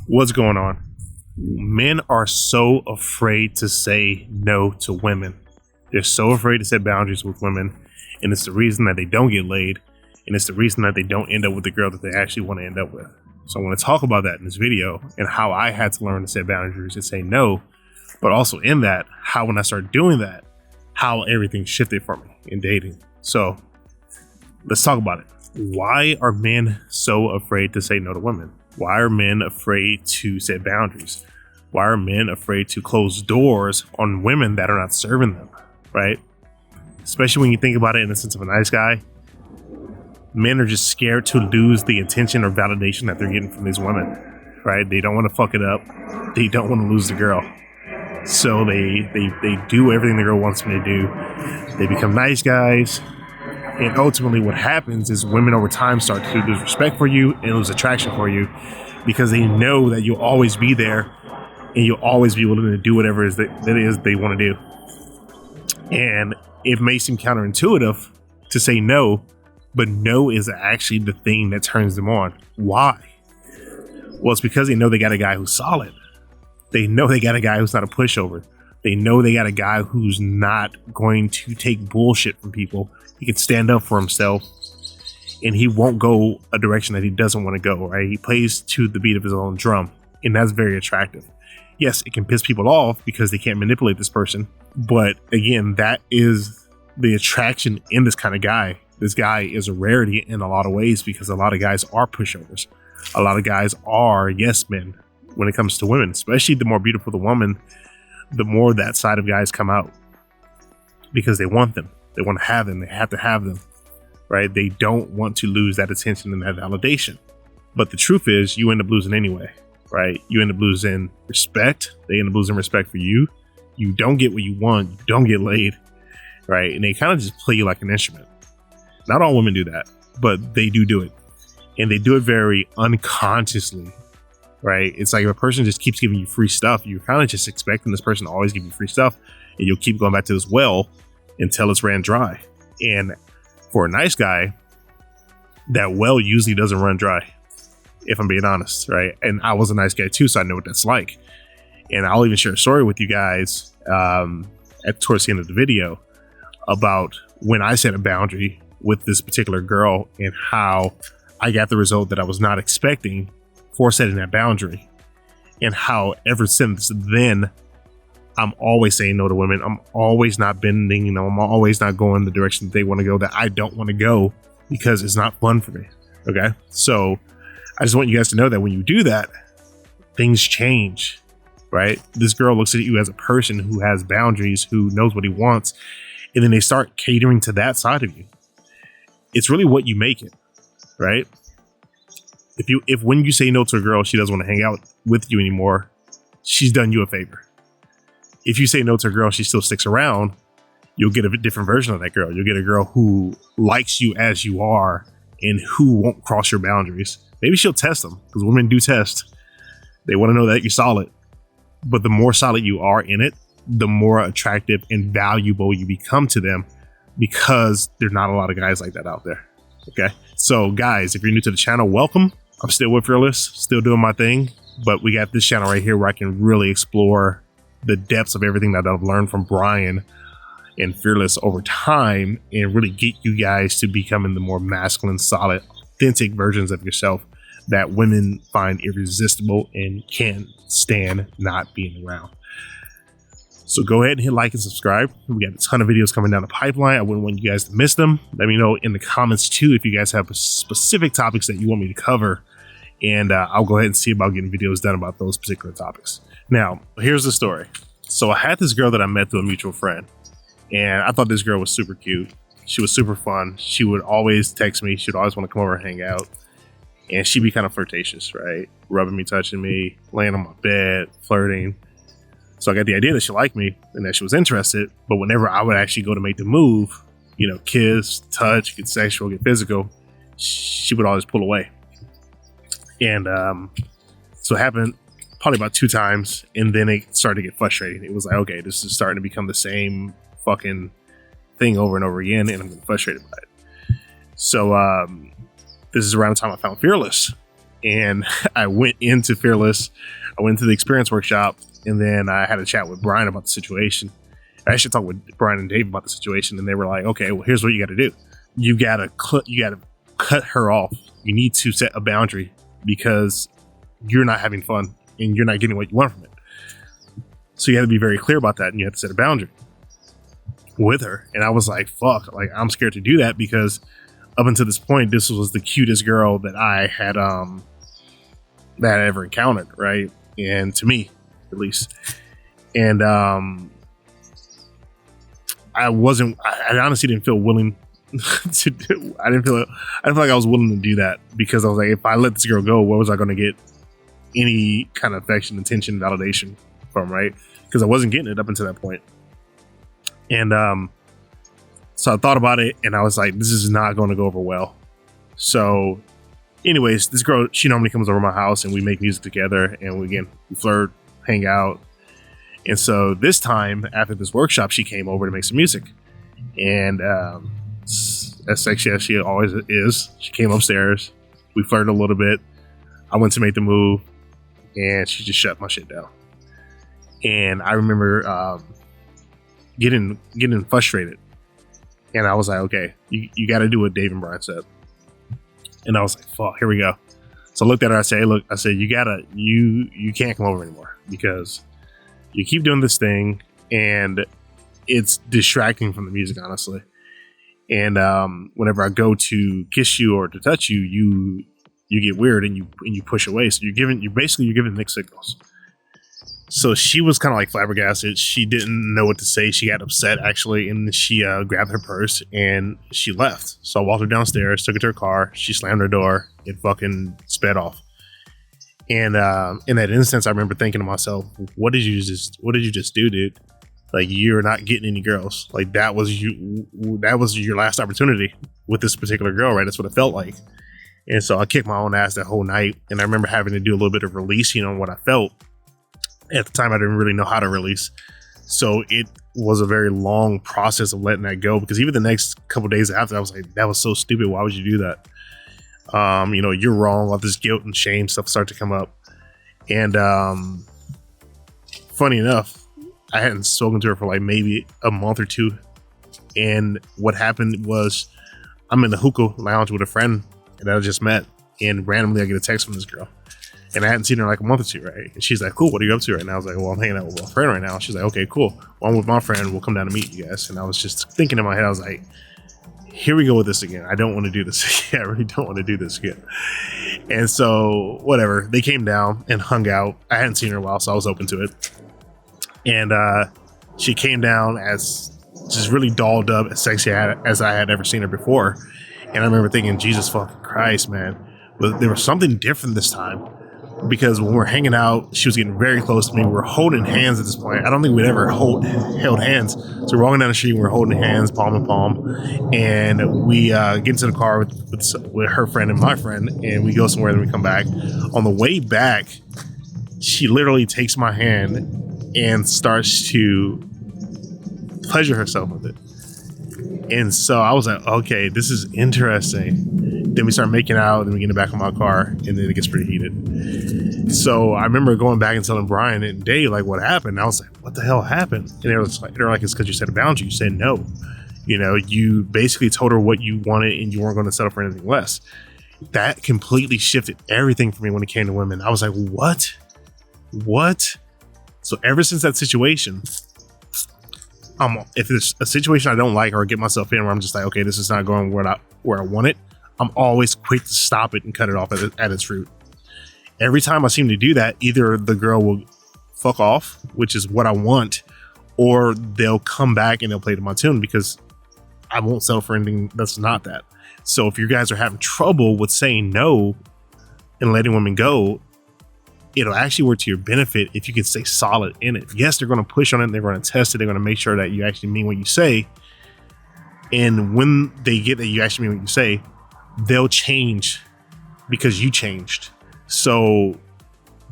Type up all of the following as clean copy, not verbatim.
What's going on? Men are so afraid to say no to women. They're so afraid to set boundaries with women, and it's the reason that they don't get laid, and it's the reason that they don't end up with the girl that they actually want to end up with. So I want to talk about that in this video and how I had to learn to set boundaries and say no, but also in that, how when I started doing that, how everything shifted for me in dating. So let's talk about it. Why are men so afraid to say no to women? Why are men afraid to set boundaries? Why are men afraid to close doors on women that are not serving them, right? Especially when you think about it in the sense of a nice guy. Men are just scared to lose the attention or validation that they're getting from these women, right? They don't want to fuck it up. They don't want to lose the girl. So they do everything the girl wants them to do. They become nice guys. And ultimately what happens is women over time start to lose respect for you and lose attraction for you because they know that you'll always be there and you'll always be willing to do whatever it is they want to do. And it may seem counterintuitive to say no, but no is actually the thing that turns them on. Why? Well, it's because they know they got a guy who's solid. They know they got a guy who's not a pushover. They know they got a guy who's not going to take bullshit from people. He can stand up for himself and he won't go a direction that he doesn't want to go, right? He plays to the beat of his own drum, and that's very attractive. Yes, it can piss people off because they can't manipulate this person. But again, that is the attraction in this kind of guy. This guy is a rarity in a lot of ways because a lot of guys are pushovers. A lot of guys are yes men when it comes to women, especially the more beautiful the woman, the more that side of guys come out because they want them. They want to have them. They have to have them, right? They don't want to lose that attention and that validation. But the truth is you end up losing anyway, right? You end up losing respect. They end up losing respect for you. You don't get what you want. You don't get laid, right? And they kind of just play you like an instrument. Not all women do that, but they do it. And they do it very unconsciously, right? It's like if a person just keeps giving you free stuff, you're kind of just expecting this person to always give you free stuff, and you'll keep going back to this well until it's ran dry. And for a nice guy, that well usually doesn't run dry, if I'm being honest, right? And I was a nice guy too, so I know what that's like. And I'll even share a story with you guys towards the end of the video about when I set a boundary with this particular girl and how I got the result that I was not expecting for setting that boundary, and how ever since then I'm always saying no to women. I'm always not bending, I'm always not going the direction that they want to go, that I don't want to go, because it's not fun for me. Okay. So I just want you guys to know that when you do that, things change, right? This girl looks at you as a person who has boundaries, who knows what he wants, and then they start catering to that side of you. It's really what you make it, right? If when you say no to a girl, she doesn't want to hang out with you anymore, she's done you a favor. If you say no to a girl, she still sticks around, you'll get a different version of that girl. You'll get a girl who likes you as you are and who won't cross your boundaries. Maybe she'll test them, because women do test. They want to know that you're solid. But the more solid you are in it, the more attractive and valuable you become to them, because there's not a lot of guys like that out there. Okay. So guys, if you're new to the channel, welcome. I'm still with Fearless, still doing my thing, but we got this channel right here where I can really explore the depths of everything that I've learned from Brian and Fearless over time, and really get you guys to becoming the more masculine, solid, authentic versions of yourself that women find irresistible and can't stand not being around. So go ahead and hit like and subscribe. We got a ton of videos coming down the pipeline. I wouldn't want you guys to miss them. Let me know in the comments too if you guys have specific topics that you want me to cover, and I'll go ahead and see about getting videos done about those particular topics. Now, here's the story. So I had this girl that I met through a mutual friend, and I thought this girl was super cute. She was super fun. She would always text me. She'd always want to come over and hang out, and she'd be kind of flirtatious, right? Rubbing me, touching me, laying on my bed, flirting. So I got the idea that she liked me and that she was interested, but whenever I would actually go to make the move, you know, kiss, touch, get sexual, get physical, she would always pull away. And so it happened probably about 2 times, and then it started to get frustrating. It was like, okay, this is starting to become the same fucking thing over and over again, and I'm getting frustrated by it. So this is around the time I found Fearless. And I went into Fearless. I went to the experience workshop, and then I had a chat with Brian about the situation. I actually talked with Brian and Dave about the situation, and they were like, okay, well, here's what you got to do. You got to cut her off. You need to set a boundary because you're not having fun and you're not getting what you want from it. So you have to be very clear about that, and you have to set a boundary with her. And I was like, fuck, like I'm scared to do that because up until this point, this was the cutest girl that I had ever encountered, right? And to me, at least. And I honestly didn't feel willing to do. I didn't feel like I was willing to do that because I was like, if I let this girl go, what was I going to get any kind of affection, attention, validation from, right? Because I wasn't getting it up until that point. And so I thought about it, and I was like, this is not going to go over well. So anyways, this girl, she normally comes over to my house, and we make music together, and we flirt, hang out. And so this time, after this workshop, she came over to make some music. And as sexy as she always is, she came upstairs. We flirted a little bit. I went to make the move, and she just shut my shit down. And I remember getting frustrated. And I was like, okay, you got to do what Dave and Brian said. And I was like, fuck, here we go. So I looked at her. I said, hey, look, I said, you can't come over anymore because you keep doing this thing and it's distracting from the music, honestly. And whenever I go to kiss you or to touch you, you get weird and you push away. So you're basically giving mixed signals. So she was kind of like flabbergasted. She didn't know what to say. She got upset actually, and she grabbed her purse and she left. So I walked her downstairs, took her to her car. She slammed her door and fucking sped off. And in that instance, I remember thinking to myself, "What did you just do, dude? Like, you're not getting any girls. Like, that was your last opportunity with this particular girl, right? That's what it felt like." And so I kicked my own ass that whole night. And I remember having to do a little bit of releasing on what I felt. At the time, I didn't really know how to release. So it was a very long process of letting that go, because even the next couple of days after, I was like, that was so stupid. Why would you do that? You're wrong. All this guilt and shame stuff started to come up. And funny enough, I hadn't spoken to her for like maybe a month or two. And what happened was I'm in the hookah lounge with a friend that I just met. And randomly I get a text from this girl. And I hadn't seen her in like a month or two, right? And she's like, cool, what are you up to right now? I was like, well, I'm hanging out with my friend right now. She's like, okay, cool. Well, I'm with my friend. We'll come down to meet you guys. And I was just thinking in my head, I was like, here we go with this again. I don't want to do this again. I really don't want to do this again. And so, whatever. They came down and hung out. I hadn't seen her in a while, so I was open to it. And she came down as just really dolled up, as sexy as I had ever seen her before. And I remember thinking, Jesus fucking Christ, man. But there was something different this time. Because when we're hanging out, she was getting very close to me. We were holding hands at this point. I don't think we'd ever held hands. So we're walking down the street and we're holding hands, palm in palm. And we get into the car with her friend and my friend. And we go somewhere and we come back. On the way back, she literally takes my hand and starts to pleasure herself with it. And so I was like, okay, this is interesting. Then we start making out, then we get in the back of my car, and then it gets pretty heated. So I remember going back and telling Brian and Dave, like, what happened? And I was like, what the hell happened? And they were like, it's because you set a boundary. You said no. You basically told her what you wanted, and you weren't going to settle for anything less. That completely shifted everything for me when it came to women. I was like, what? So ever since that situation, if it's a situation I don't like or get myself in where I'm just like, okay, this is not going where I want it, I'm always quick to stop it and cut it off at its root. Every time I seem to do that, either the girl will fuck off, which is what I want, or they'll come back and they'll play to my tune, because I won't settle for anything that's not that. So if you guys are having trouble with saying no and letting women go, it'll actually work to your benefit if you can stay solid in it. Yes, they're going to push on it. They're going to test it. They're going to make sure that you actually mean what you say. And when they get that you actually mean what you say, they'll change because you changed. So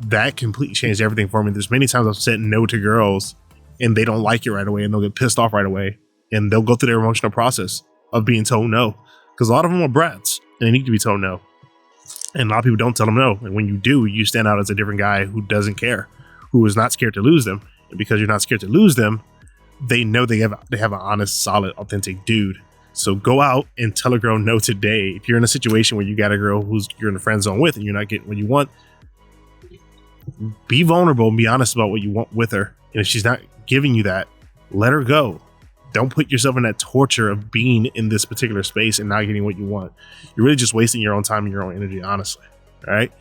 that completely changed everything for me. There's many times I've said no to girls and they don't like it right away, and they'll get pissed off right away, and they'll go through their emotional process of being told no, because a lot of them are brats and they need to be told no. And a lot of people don't tell them no. And when you do, you stand out as a different guy who doesn't care, who is not scared to lose them. And because you're not scared to lose them, they know they have an honest, solid, authentic dude. So go out and tell a girl no today. If you're in a situation where you got a girl who's you're in the friend zone with and you're not getting what you want, be vulnerable and be honest about what you want with her. And if she's not giving you that, let her go. Don't put yourself in that torture of being in this particular space and not getting what you want. You're really just wasting your own time and your own energy, honestly. All right.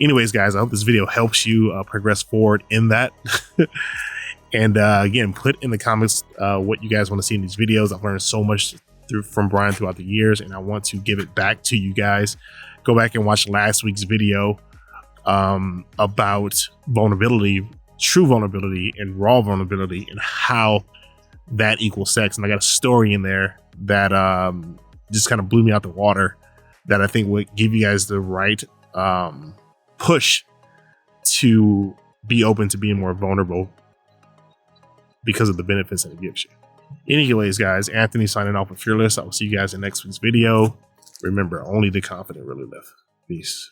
Anyways, guys, I hope this video helps you progress forward in that. And again, put in the comments what you guys want to see in these videos. I've learned so much from Brian throughout the years, and I want to give it back to you guys. Go back and watch last week's video about vulnerability, true vulnerability, and raw vulnerability, and how that equals sex. And I got a story in there that just kind of blew me out the water, that I think would give you guys the right push to be open to being more vulnerable because of the benefits that it gives you. Anyways, guys, Anthony signing off with Fearless. I will see you guys in next week's video. Remember, only the confident really live. Peace.